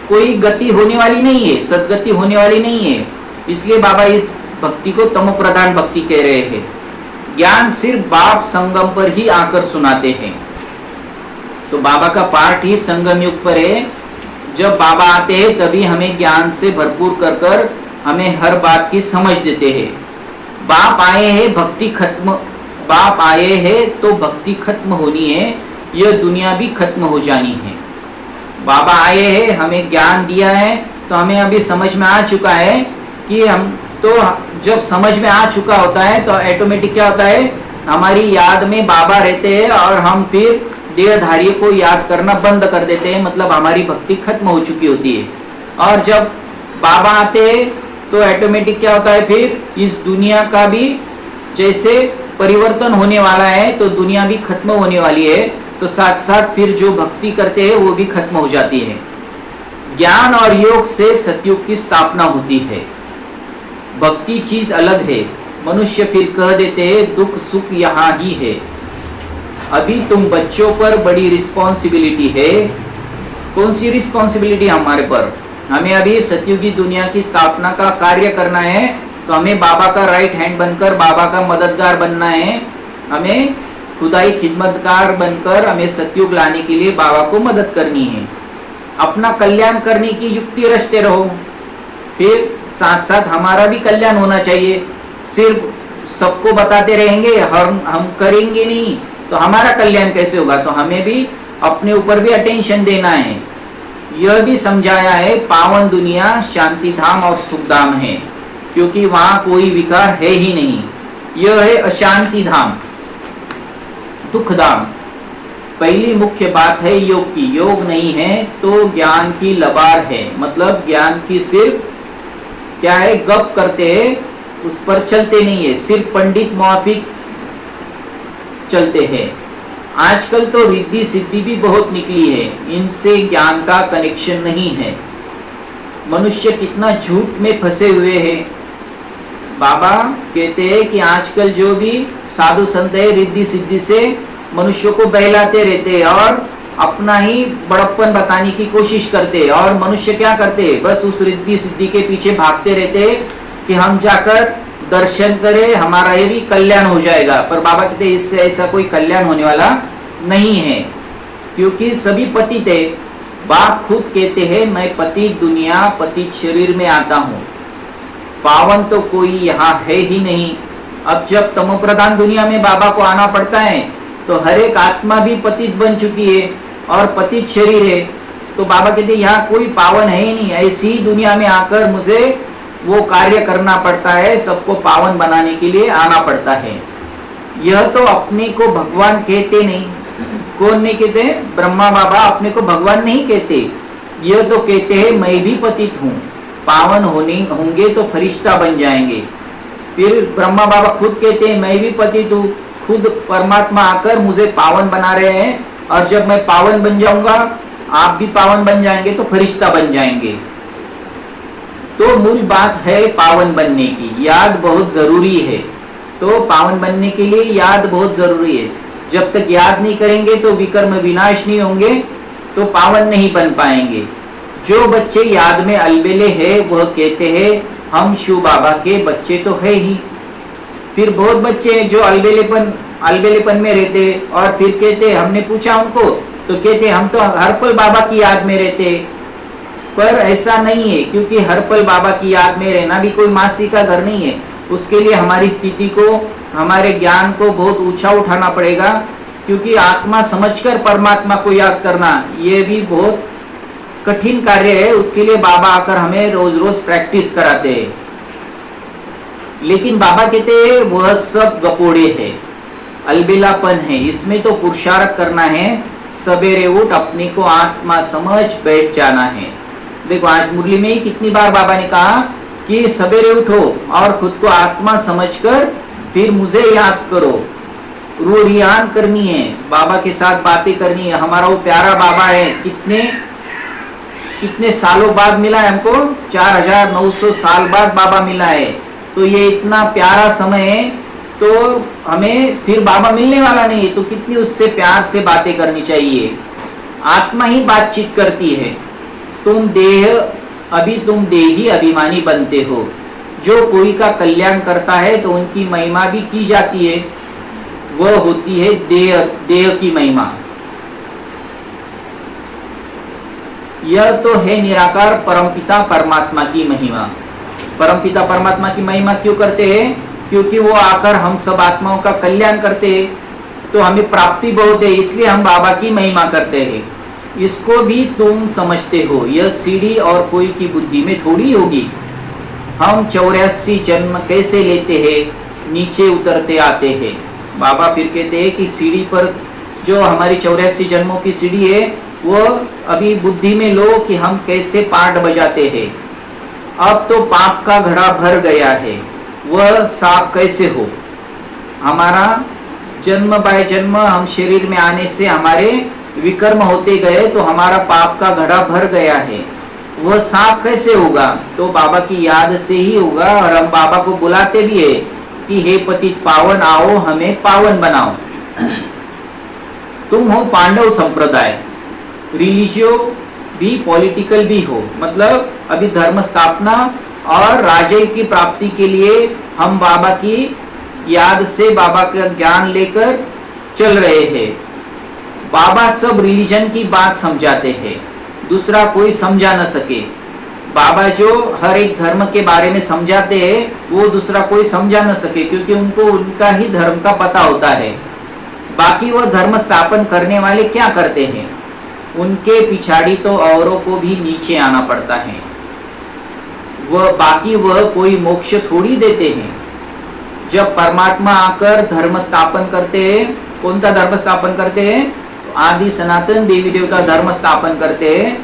कोई गति होने वाली नहीं है, सदगति होने वाली नहीं है। इसलिए बाबा इस भक्ति को तमो प्रधान भक्ति कह रहे हैं। ज्ञान सिर्फ बाप संगम पर ही आकर सुनाते हैं। तो बाबा का पाठ ही संगम युग पर है। जब बाबा आते हैं तभी हमें ज्ञान से भरपूर कर कर हमें हर बात की समझ देते हैं। बाप आए हैं भक्ति खत्म, बाप आए हैं तो भक्ति खत्म होनी है, यह दुनिया भी खत्म हो जानी है। बाबा आए हैं, हमें ज्ञान दिया है, तो हमें अभी समझ में आ चुका है कि हम तो जब समझ में आ चुका होता है तो ऑटोमेटिक क्या होता है, हमारी याद में बाबा रहते हैं और हम फिर देहधारी को याद करना बंद कर देते हैं, मतलब हमारी भक्ति खत्म हो चुकी होती है। और जब बाबा आते हैं तो ऑटोमेटिक क्या होता है, फिर इस दुनिया का भी जैसे परिवर्तन होने वाला है, तो दुनिया भी खत्म होने वाली है, तो साथ साथ फिर जो भक्ति करते हैं वो भी खत्म हो जाती है। ज्ञान और योग से सतयुग की स्थापना होती है। भक्ति चीज अलग है। मनुष्य फिर कह देते हैं दुख सुख यहाँ ही है। अभी तुम बच्चों पर बड़ी रिस्पॉन्सिबिलिटी है। कौन सी रिस्पॉन्सिबिलिटी हमारे पर? हमें अभी सतयुगी दुनिया की स्थापना का कार्य करना है, तो हमें बाबा का राइट हैंड बनकर बाबा का मददगार बनना है। हमें खुदाई खिदमतगार बनकर हमें सतयुग लाने के लिए बाबा को मदद करनी है। अपना कल्याण करने की युक्ति रचते रहो, फिर साथ साथ हमारा भी कल्याण होना चाहिए। सिर्फ सबको बताते रहेंगे, हम करेंगे नहीं, तो हमारा कल्याण कैसे होगा? तो हमें भी अपने ऊपर भी अटेंशन देना है। यह भी समझाया है पावन दुनिया शांति धाम और सुख धाम है, क्योंकि वहां कोई विकार है ही नहीं। यह है अशांति धाम, दुख धाम। पहली मुख्य बात है योग की। योग नहीं है तो ज्ञान की लबार है, मतलब ज्ञान की सिर्फ क्या है, गप करते हैं, उस पर चलते नहीं है, सिर्फ पंडित मुआफिक चलते हैं। आजकल तो रिद्धि सिद्धि भी बहुत निकली है, इनसे ज्ञान का कनेक्शन नहीं है। मनुष्य कितना झूठ में फंसे हुए हैं। बाबा कहते हैं कि आजकल जो भी साधु संत है रिद्धि सिद्धि से मनुष्यों को बहलाते रहते हैं और अपना ही बड़प्पन बताने की कोशिश करते हैं, और मनुष्य क्या करते हैं, बस उस रिद्धि सिद्धि के पीछे भागते रहते हैं कि हम जाकर दर्शन करें, हमारा ये भी कल्याण हो जाएगा। पर बाबा कहते हैं इससे ऐसा कोई कल्याण होने वाला नहीं है, क्योंकि सभी पतित है। बाप खुद कहते हैं मैं पतित दुनिया पतित शरीर में आता हूँ, पावन तो कोई यहाँ है ही नहीं। अब जब तमो प्रधान दुनिया में बाबा को आना पड़ता है तो हर एक आत्मा भी पतित बन चुकी है और पतित शरीर है। तो बाबा कहते यहाँ कोई पावन है ही नहीं, ऐसी दुनिया में आकर मुझे वो कार्य करना पड़ता है, सबको पावन बनाने के लिए आना पड़ता है। यह तो अपने को भगवान कहते नहीं। कौन नहीं कहते? ब्रह्मा बाबा अपने को भगवान नहीं कहते। यह तो कहते हैं मैं भी पतित हूँ, पावन होंगे तो फरिश्ता बन जाएंगे। फिर ब्रह्मा बाबा खुद कहते हैं मैं भी पतित हूँ, खुद परमात्मा आकर मुझे पावन बना रहे हैं, और जब मैं पावन बन जाऊंगा आप भी पावन बन जाएंगे तो फरिश्ता बन जाएंगे। तो मूल बात है पावन बनने की, याद बहुत जरूरी है। तो पावन बनने के लिए याद बहुत जरूरी है। जब तक याद नहीं करेंगे तो विकर्म विनाश नहीं होंगे, तो पावन नहीं बन पाएंगे। जो बच्चे याद में अलबेले है वह कहते हैं हम शिव बाबा के बच्चे तो है ही। फिर बहुत बच्चे हैं जो अलबेलेपन में रहते और फिर कहते, हमने पूछा उनको तो कहते हम तो हर पल बाबा की याद में रहते। पर ऐसा नहीं है, क्योंकि हर पल बाबा की याद में रहना भी कोई मासी का घर नहीं है। उसके लिए हमारी स्थिति को, हमारे ज्ञान को बहुत ऊंचा उठाना पड़ेगा, क्योंकि आत्मा समझकर परमात्मा को याद करना ये भी बहुत कठिन कार्य है। उसके लिए बाबा आकर हमें रोज रोज प्रैक्टिस कराते हैं। लेकिन बाबा कहते हैं वह सब गपोड़े है, अलबेलापन है, इसमें तो पुरुषार्थ करना है। सवेरे उठ अपने को आत्मा समझ बैठ जाना है। देखो आज मुरली में ही कितनी बार बाबा ने कहा कि सवेरे उठो और खुद को आत्मा समझकर फिर मुझे याद करो। रूरियान करनी है, बाबा के साथ बातें करनी है। हमारा वो प्यारा बाबा है, कितने सालों बाद मिला है हमको, 4900 साल बाद बाबा मिला है। तो ये इतना प्यारा समय है, तो हमें फिर बाबा मिलने वाला नहीं है, तो कितनी उससे प्यार से बातें करनी चाहिए। आत्मा ही बातचीत करती है। तुम देही अभिमानी बनते हो। जो कोई का कल्याण करता है तो उनकी महिमा भी की जाती है, वह होती है देह की महिमा। यह तो है निराकार परमपिता परमात्मा की महिमा। परमपिता परमात्मा की महिमा क्यों करते हैं? क्योंकि वो आकर हम सब आत्माओं का कल्याण करते हैं, तो हमें प्राप्ति बहुत है, इसलिए हम बाबा की महिमा करते हैं। इसको भी तुम समझते हो, यह सीढ़ी और कोई की बुद्धि में थोड़ी होगी। हम 84 जन्म कैसे लेते हैं, नीचे उतरते आते हैं। बाबा फिर कहते हैं कि सीढ़ी पर जो हमारी 84 जन्मों की सीढ़ी है, वो अभी बुद्धि में लो कि हम कैसे पाठ बजाते हैं। अब तो पाप का घड़ा भर गया है, वह साफ कैसे हो। हमारा जन्म बाय जन्म हम शरीर में आने से हमारे विकर्म होते गए, तो हमारा पाप का घड़ा भर गया है, वह साफ कैसे होगा? तो बाबा की याद से ही होगा। और हम बाबा को बुलाते भी है कि हे पतित पावन आओ हमें पावन बनाओ। तुम हो पांडव संप्रदाय, रिलीजियो भी पॉलिटिकल भी हो, मतलब अभी धर्म स्थापना और राज्य की प्राप्ति के लिए हम बाबा की याद से बाबा का ज्ञान लेकर चल रहे हैं। बाबा सब रिलीजन की बात समझाते हैं, दूसरा कोई समझा न सके। बाबा जो हर एक धर्म के बारे में समझाते हैं वो दूसरा कोई समझा न सके, क्योंकि उनको उनका ही धर्म का पता होता है। बाकी वह धर्म स्थापन करने वाले क्या करते हैं, उनके पिछाड़ी तो औरों को भी नीचे आना पड़ता है। वह कोई मोक्ष थोड़ी देते हैं। जब परमात्मा आकर धर्म स्थापन करते हैं, कौन सा धर्म स्थापन करते हैं? आदि सनातन देवी देवता धर्म स्थापन करते हैं।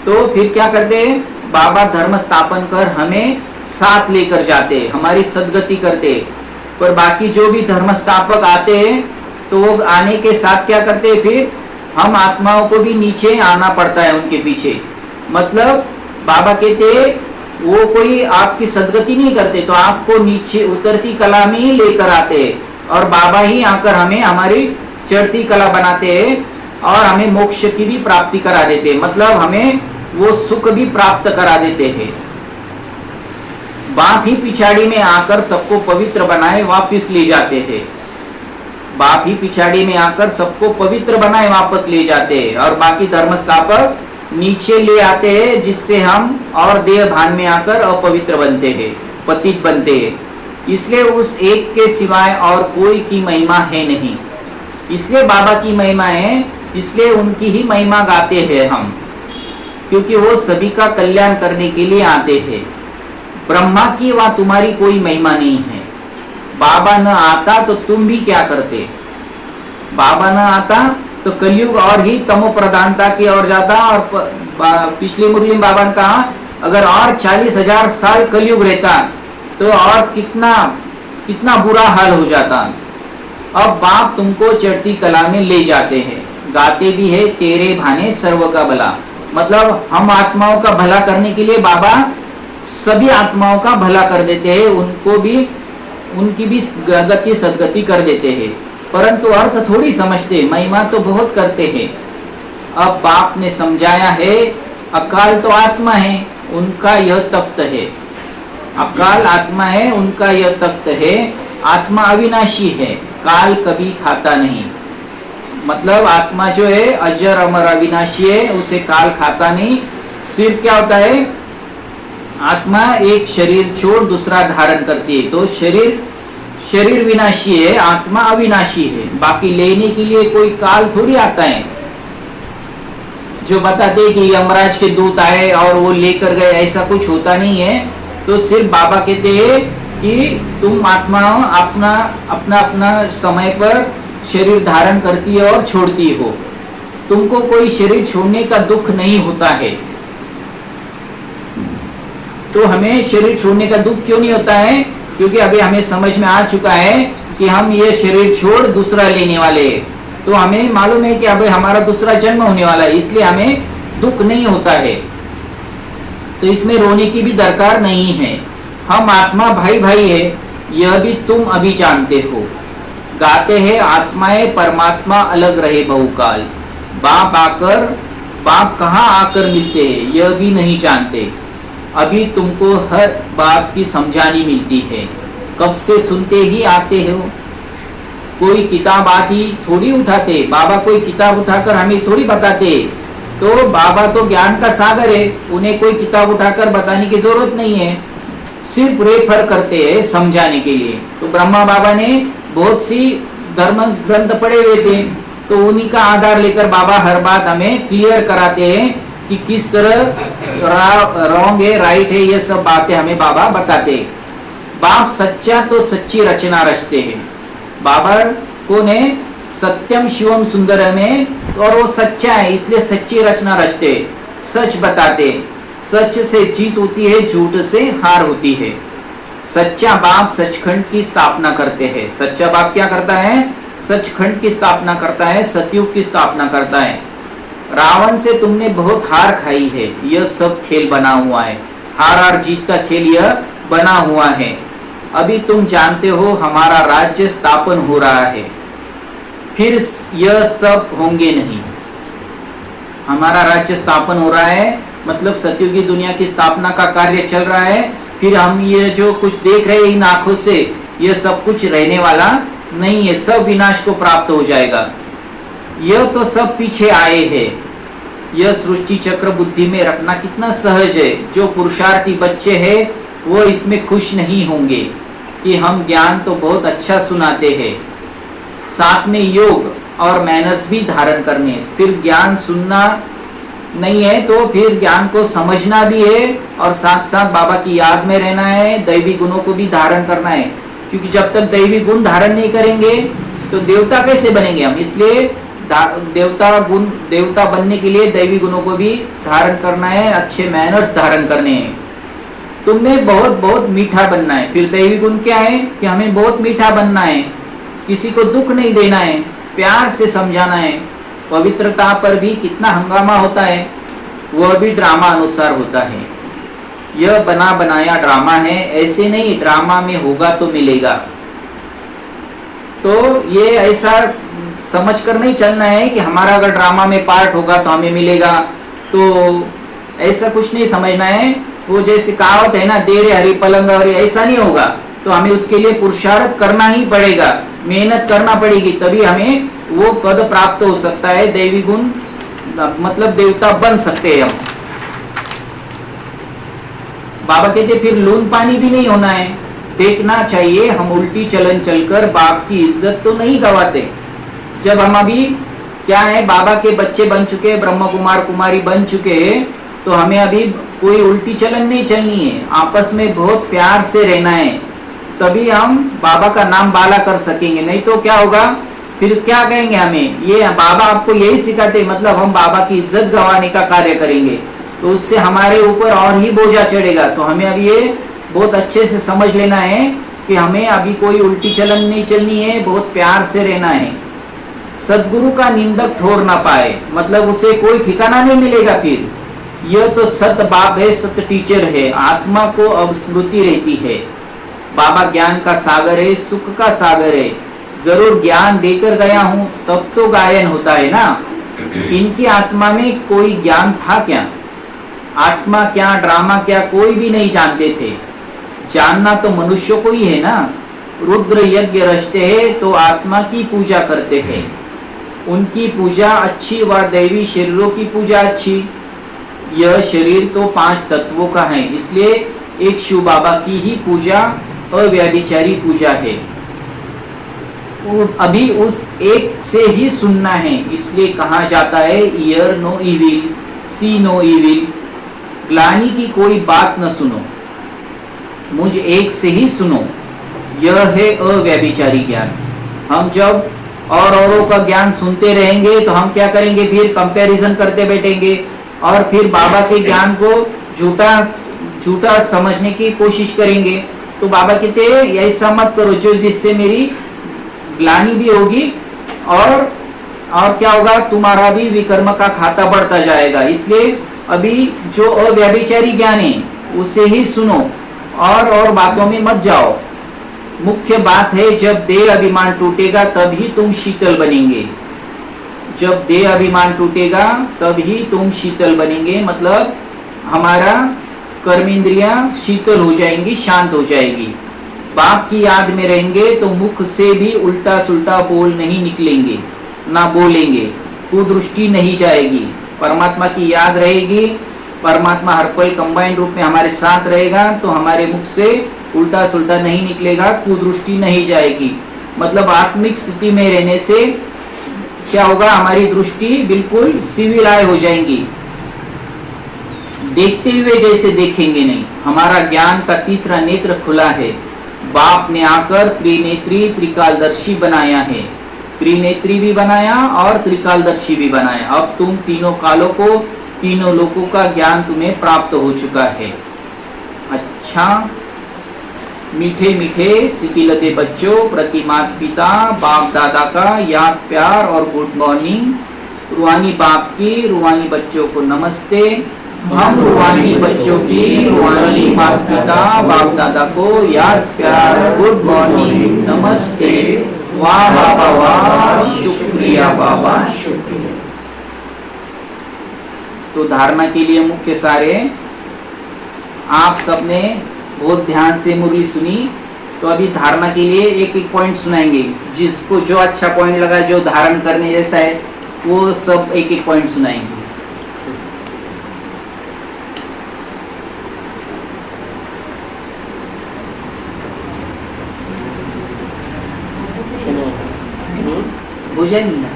तो फिर क्या करते हैं? बाबा धर्म स्थापन कर हमें साथ लेकर जाते हैं, हमारी सदगति करते हैं। पर बाकी जो भी धर्म स्थापक आते हैं तो वो आने के साथ क्या करते हैं? फिर हम आत्माओं को भी नीचे आना पड़ता है उनके पीछे। मतलब बाबा कहते हैं वो कोई आपकी सदगति नहीं करते, तो आपको नीचे उतरती कला में ही लेकर आते हैं, और बाबा ही आकर हमें हमारी चढ़ती कला बनाते हैं और हमें मोक्ष की भी प्राप्ति करा देते हैं। मतलब हमें वो सुख भी प्राप्त करा देते हैं। बाप ही पिछाड़ी में आकर सबको पवित्र बनाए वापस ले जाते थे। बाप ही पिछाड़ी में आकर सबको पवित्र बनाए वापस ले जाते हैं, और बाकी धर्म स्थापक नीचे ले आते हैं, जिससे हम और देह भान में आकर अपवित्र बनते हैं, पतित बनते हैं। इसलिए उस एक के सिवाय और कोई की महिमा है नहीं। इसलिए बाबा की महिमा है, इसलिए उनकी ही महिमा गाते हैं हम, क्योंकि वो सभी का कल्याण करने के लिए आते हैं। ब्रह्मा की व तुम्हारी कोई महिमा नहीं है। बाबा न आता तो तुम भी क्या करते? बाबा न आता तो कलयुग और ही तमो प्रधानता की ओर जाता। और पिछली मुरली में बाबा ने कहा अगर और 40,000 साल कलयुग रहता तो और कितना कितना बुरा हाल हो जाता। अब बाप तुमको चढ़ती कला में ले जाते हैं, गाते भी है तेरे भाने सर्व का भला। मतलब हम आत्माओं का भला करने के लिए बाबा सभी आत्माओं का भला कर देते हैं, उनको भी उनकी भी गति सदगति कर देते हैं, परंतु अर्थ थोड़ी समझते, महिमा तो बहुत करते हैं। अब बाप ने समझाया है अकाल तो आत्मा है, उनका यह तख्त है। अकाल आत्मा है, उनका यह तख्त है। आत्मा अविनाशी है, काल कभी खाता नहीं। मतलब आत्मा जो है अजर अमर अविनाशी है, उसे काल खाता नहीं। सिर्फ क्या होता है, आत्मा एक शरीर छोड़ दूसरा धारण करती है, तो शरीर विनाशी है, आत्मा अविनाशी है। बाकी लेने के लिए कोई काल थोड़ी आता है जो बताते कि यमराज के दूत आए और वो लेकर गए, ऐसा कुछ होता नहीं है। तो सिर्फ बाबा कहते हैं कि तुम आत्मा अपना अपना अपना समय पर शरीर धारण करती है और छोड़ती हो, तुमको कोई शरीर छोड़ने का दुख नहीं होता है। तो हमें शरीर छोड़ने का दुख क्यों नहीं होता है? क्योंकि अभी हमें समझ में आ चुका है कि हम ये शरीर छोड़ दूसरा लेने वाले हैं। तो हमें मालूम है कि अभी हमारा दूसरा जन्म होने वाला है, इसलिए हमें दुख नहीं होता है। तो इसमें रोने की भी दरकार नहीं है। हम आत्मा भाई भाई है, यह भी तुम अभी जानते हो। गाते हैं आत्माएं परमात्मा अलग रहे बहुकाल। बाप कहाँ आकर मिलते हैं यह भी नहीं जानते। अभी तुमको हर बात की समझानी मिलती है, कब से सुनते ही आते हो। कोई किताब आती थोड़ी उठाते, बाबा कोई किताब उठाकर हमें थोड़ी बताते। तो बाबा तो ज्ञान का सागर है, उन्हें कोई किताब उठाकर बताने की जरूरत नहीं है, सिर्फ रेफर करते हैं समझाने के लिए। तो ब्रह्मा बाबा ने बहुत सी धर्म ग्रंथ पढ़े हुए थे, तो उन्हीं का आधार लेकर बाबा हर बात हमें क्लियर कराते हैं कि किस तरह रॉन्ग है राइट है, ये सब बातें हमें बाबा बताते। बाप सच्चा तो सच्ची रचना रचते हैं। बाबा को ने सत्यम शिवम सुंदरम है और वो सच्चा है, इसलिए सच्ची रचना रचते, सच बताते। सच से जीत होती है, झूठ से हार होती है। सच्चा बाप सचखंड की स्थापना करते हैं। सच्चा बाप क्या करता है? सचखंड की स्थापना करता है, सतयुग की स्थापना करता है। रावण से तुमने बहुत हार खाई है, यह सब खेल बना हुआ है, हार जीत का खेल यह बना हुआ है। अभी तुम जानते हो हमारा राज्य स्थापन हो रहा है, फिर यह सब होंगे नहीं। हमारा राज्य स्थापन हो रहा है मतलब सतयुगी दुनिया की स्थापना का कार्य चल रहा है। फिर हम ये जो कुछ देख रहे हैं इन आंखों से, यह सब कुछ रहने वाला नहीं है, सब विनाश को प्राप्त हो जाएगा। यह तो सब पीछे आए हैं। यह सृष्टि चक्र बुद्धि में रखना कितना सहज है। जो पुरुषार्थी बच्चे हैं वो इसमें खुश नहीं होंगे कि हम ज्ञान तो बहुत अच्छा सुनाते हैं, साथ में योग और मैनर्स भी धारण करने। सिर्फ ज्ञान सुनना नहीं है, तो फिर ज्ञान को समझना भी है और साथ साथ बाबा की याद में रहना है, दैवी गुणों को भी धारण करना है। क्योंकि जब तक दैवी गुण धारण नहीं करेंगे तो देवता कैसे बनेंगे हम? इसलिए देवता बनने के लिए दैवी गुणों को भी धारण करना है, अच्छे मैनर्स धारण करने हैं। तुम्हें बहुत बहुत मीठा बनना है। फिर दैवी गुण क्या है कि हमें बहुत मीठा बनना है, किसी को दुख नहीं देना है, प्यार से समझाना है। पवित्रता पर भी कितना हंगामा होता है, वह भी ड्रामा अनुसार होता है। यह बना बनाया ड्रामा है, ऐसे नहीं ड्रामा में होगा तो मिलेगा। तो ये ऐसा समझ कर नहीं चलना है कि हमारा अगर ड्रामा में पार्ट होगा तो हमें मिलेगा, तो ऐसा कुछ नहीं समझना है। वो जैसे कहावत है ना, देरे हरी पलंग, और ऐसा नहीं होगा। तो हमें उसके लिए पुरुषार्थ करना ही पड़ेगा, मेहनत करना पड़ेगी, तभी हमें वो पद प्राप्त हो सकता है। दैवी गुण मतलब देवता बन सकते हैं हम। बाबा कहते फिर लून पानी भी नहीं होना है, देखना चाहिए हम उल्टी चलन चलकर बाप की इज्जत तो नहीं गवाते। जब हम अभी क्या है बाबा के बच्चे बन चुके, ब्रह्म कुमार कुमारी बन चुके, तो हमें अभी कोई उल्टी चलन नहीं चलनी है, आपस में बहुत प्यार से रहना है, तभी हम बाबा का नाम बाला कर सकेंगे। नहीं तो क्या होगा, फिर क्या कहेंगे हमें, ये बाबा आपको यही सिखाते, मतलब हम बाबा की इज्जत गंवाने का कार्य करेंगे, तो उससे हमारे ऊपर और ही बोझा चढ़ेगा। तो हमें अब ये बहुत अच्छे से समझ लेना है कि हमें अभी कोई उल्टी चलन नहीं चलनी है, बहुत प्यार से रहना है। सदगुरु का निंदक ठोर ना पाए, मतलब उसे कोई ठिकाना नहीं मिलेगा। फिर यह तो सत बाप है, सत टीचर है, आत्मा को अब स्मृति रहती है। बाबा ज्ञान का सागर है, सुख का सागर है, जरूर ज्ञान देकर गया हूं तब तो गायन होता है ना। इनकी आत्मा में कोई ज्ञान था क्या? आत्मा क्या, ड्रामा क्या, कोई भी नहीं जानते थे। जानना तो मनुष्य को ही है ना। रुद्र यज्ञ रचते हैं तो आत्मा की पूजा करते हैं, उनकी पूजा अच्छी व दैवी शरीरों की पूजा अच्छी। यह शरीर तो 5 तत्वों का है, इसलिए एक शिव बाबा की ही पूजा अव्यभिचारी पूजा है। अभी उस एक से ही सुनना है, इसलिए कहा जाता है ईयर नो इविल, सी नो इविल। ग्लानि की कोई बात न सुनो, मुझ एक से ही सुनो, यह है अव्यभिचारी ज्ञान। हम जब और औरों का ज्ञान सुनते रहेंगे तो हम क्या करेंगे, फिर कंपैरिजन करते बैठेंगे और फिर बाबा के ज्ञान को झूठा समझने की कोशिश करेंगे। तो बाबा कहते हैं ऐसा मत करो, जो जिससे मेरी ग्लानि भी होगी और क्या होगा, तुम्हारा भी विकर्म का खाता बढ़ता जाएगा। इसलिए अभी जो अव्यभिचारी ज्ञान है उसे ही सुनो और बातों में मत जाओ। मुख्य बात है जब देह अभिमान टूटेगा तभी तुम शीतल बनेंगे। जब देह अभिमान टूटेगा तभी तुम शीतल बनेंगे, मतलब हमारा कर्मेंद्रियां शीतल हो जाएंगी, शांत हो जाएगी। बाप की याद में रहेंगे तो मुख से भी उल्टा सुल्टा बोल नहीं निकलेंगे, ना बोलेंगे, कुदृष्टि नहीं जाएगी, परमात्मा की याद रहेगी। परमात्मा हर पल कंबाइंड रूप में हमारे साथ रहेगा तो हमारे मुख से उल्टा सुल्टा नहीं निकलेगा, कुदृष्टि नहीं जाएगी। मतलब आत्मिक स्थिति में रहने से क्या होगा, हमारी दृष्टि बिल्कुल सिविल आय हो जाएंगी, देखते हुए जैसे देखेंगे नहीं। हमारा ज्ञान का तीसरा नेत्र खुला है। बाप ने आकर त्रिनेत्री त्रिकालदर्शी बनाया है, त्रिनेत्री भी बनाया और त्रिकालदर्शी भी बनाया। अब तुम तीनों कालों को, तीनों लोकों का ज्ञान तुम्हें प्राप्त हो चुका है। अच्छा, मीठे मीठे सिकिलते बच्चों प्रति माता पिता बाप दादा का याद प्यार और गुड मॉर्निंग। रूहानी बाप की रूहानी बच्चों को नमस्ते। हम रूहानी बच्चों की रूहानी माता पिता बाप दादा को याद प्यार गुड मॉर्निंग नमस्ते। वाह बाबा वाह, शुक्रिया बाबा शुक्रिया। तो धारणा के लिए मुख्य सारे आप सबने बहुत ध्यान से मुरली सुनी, तो अभी धारणा के लिए एक एक पॉइंट सुनाएंगे। जिसको जो अच्छा पॉइंट लगा, जो धारण करने जैसा है, वो सब एक एक पॉइंट सुनाएंगे। हो जाएंगे ना?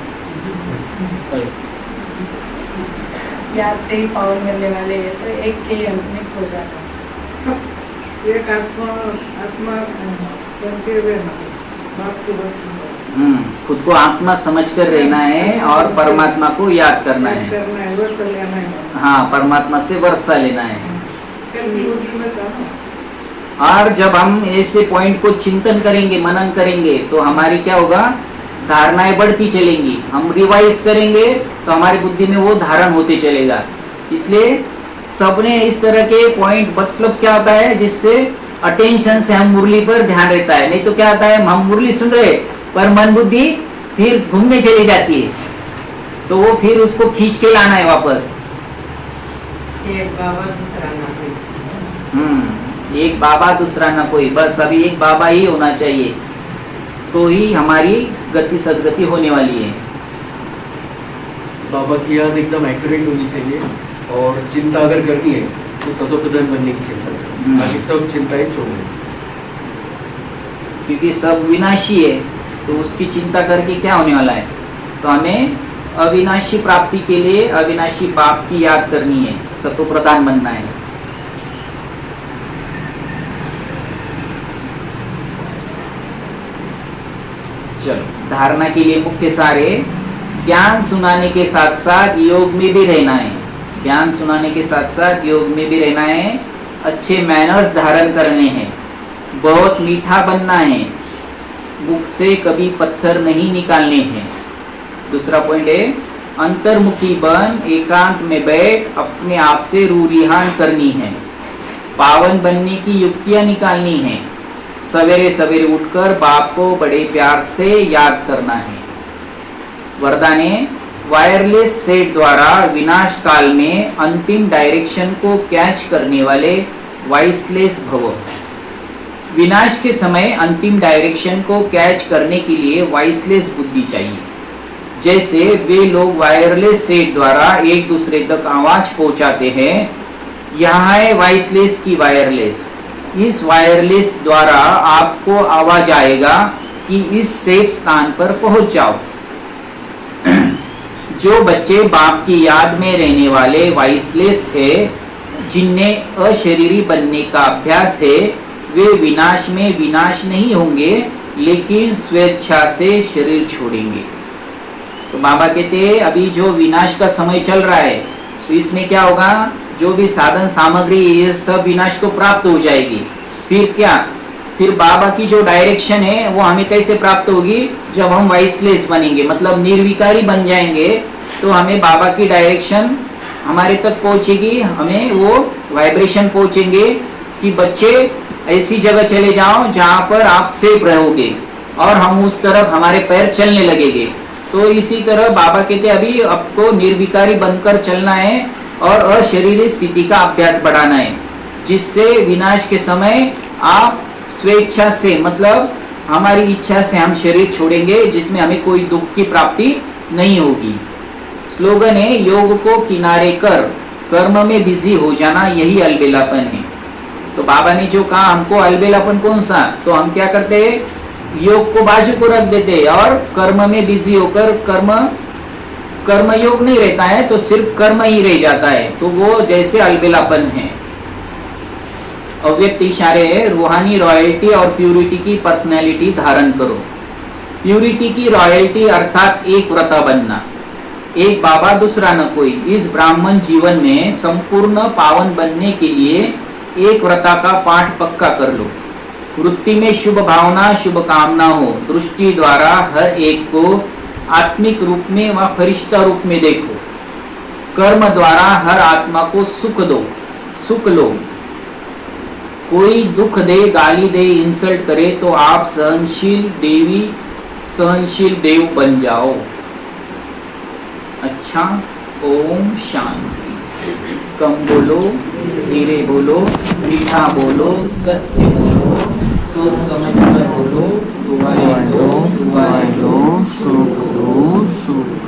याद से ही पावन मिलने वाले हैं, तो एक के ही अंत में हो जाता है। एक आत्मा करके रहना, बाप की वस्तु खुद को आत्मा समझकर रहना है और परमात्मा को याद करना है, वर्षा लेना है। हाँ, परमात्मा से वर्षा लेना है। कल की ड्यूटी में था। और जब हम ऐसे पॉइंट को चिंतन करेंगे, मनन करेंगे, तो हमारी क्या होगा, धारणाएं बढ़ती चलेंगी। हम रिवाइज करेंगे तो हमारी बुद्धि में वो धारण होते चलेगा। इसलिए सबने इस तरह के पॉइंट, मतलब क्या होता है, जिससे अटेंशन से हम मुरली पर ध्यान रहता है। नहीं तो क्या होता है, हम मुरली सुन रहे पर मन बुद्धि फिर घूमने चली जाती है, तो वो फिर उसको खींच के लाना है वापस। एक बाबा दूसरा ना कोई। एक बाबा दूसरा ना कोई, बस अभी एक बाबा ही होना चाहिए, तो ही हमारी गति सदगति होने वाली है। बाबा की याद एकदम एक्यूरेट होनी चाहिए, और चिंता अगर करनी है तो सतोप्रधान बनने की चिंता करें, बाकी सब चिंताएं छोड़ दें, क्योंकि सब विनाशी है, तो उसकी चिंता करके क्या होने वाला है। तो हमें अविनाशी प्राप्ति के लिए अविनाशी बाप की याद करनी है, सतोप्रधान बनना है। चलो, धारणा के लिए मुख्य सारे, ज्ञान सुनाने के साथ साथ योग में भी रहना है। ज्ञान सुनाने के साथ साथ योग में भी रहना है, अच्छे मैनर्स धारण करने हैं, बहुत मीठा बनना है, मुख से कभी पत्थर नहीं निकालने हैं। दूसरा पॉइंट है, अंतर्मुखी बन एकांत में बैठ अपने आप से रूह रिहान करनी है, पावन बनने की युक्तियां निकालनी है, सवेरे सवेरे उठकर बाप को बड़े प्यार से याद करना है। वरदान है, वायरलेस सेट द्वारा विनाश काल में अंतिम डायरेक्शन को कैच करने वाले वॉइसलेस भव। विनाश के समय अंतिम डायरेक्शन को कैच करने के लिए वॉइसलेस बुद्धि चाहिए। जैसे वे लोग वायरलेस सेट द्वारा एक दूसरे तक आवाज पहुंचाते हैं, यहाँ है वॉइसलेस की वायरलेस। इस वायरलेस द्वारा आपको आवाज आएगा कि इस सेफ स्थान पर पहुंच जाओ। जो बच्चे बाप की याद में रहने वाले वॉइसलेस थे, जिन्हें अशरीरी बनने का अभ्यास है, वे विनाश में विनाश नहीं होंगे, लेकिन स्वेच्छा से शरीर छोड़ेंगे। तो बाबा कहते हैं अभी जो विनाश का समय चल रहा है, तो इसमें क्या होगा, जो भी साधन सामग्री ये सब विनाश को प्राप्त हो जाएगी। फिर क्या, फिर बाबा की जो डायरेक्शन है वो हमें कैसे प्राप्त होगी, जब हम वॉइसलेस बनेंगे, मतलब निर्विकारी बन जाएंगे, तो हमें बाबा की डायरेक्शन हमारे तक पहुंचेगी, हमें वो वाइब्रेशन पहुंचेंगे कि बच्चे ऐसी जगह चले जाओ जहां पर आप सेफ रहोगे, और हम उस तरफ हमारे पैर चलने लगेंगे। तो इसी तरह बाबा कहते अभी आपको निर्विकारी बनकर चलना है और अशरीरी स्थिति का अभ्यास बढ़ाना है, जिससे विनाश के समय आप स्वेच्छा से, मतलब हमारी इच्छा से हम शरीर छोड़ेंगे, जिसमें हमें कोई दुख की प्राप्ति नहीं होगी। स्लोगन है, योग को किनारे कर कर्म में बिजी हो जाना, यही अलबेलापन है। तो बाबा ने जो कहा हमको अलबेलापन कौन सा, तो हम क्या करते हैं, योग को बाजू को रख देते हैं और कर्म में बिजी होकर कर्म योग नहीं रहता है, तो सिर्फ कर्म ही रह जाता है, तो वो जैसे अलबेलापन है। अव्यक्त इशारे है, रूहानी रॉयल्टी और प्यूरिटी की पर्सनैलिटी धारण करो। प्यूरिटी की रॉयल्टी अर्थात एक व्रता बनना, एक बाबा दूसरा न कोई। इस ब्राह्मण जीवन में संपूर्ण पावन बनने के लिए एक व्रता का पाठ पक्का कर लो। वृत्ति में शुभ भावना शुभ कामना हो, दृष्टि द्वारा हर एक को आत्मिक रूप में व फरिश्ता रूप में देखो। कर्म द्वारा हर आत्मा को सुख दो, सुख लो। कोई दुख दे, गाली दे, इंसल्ट करे तो आप सहनशील देव बन जाओ। अच्छा, ओम शांति। कम बोलो, धीरे बोलो, मीठा बोलो, सत्य बोलो, सोच समझ कर बोलो, दुआएं दो, सुख दो, सुख।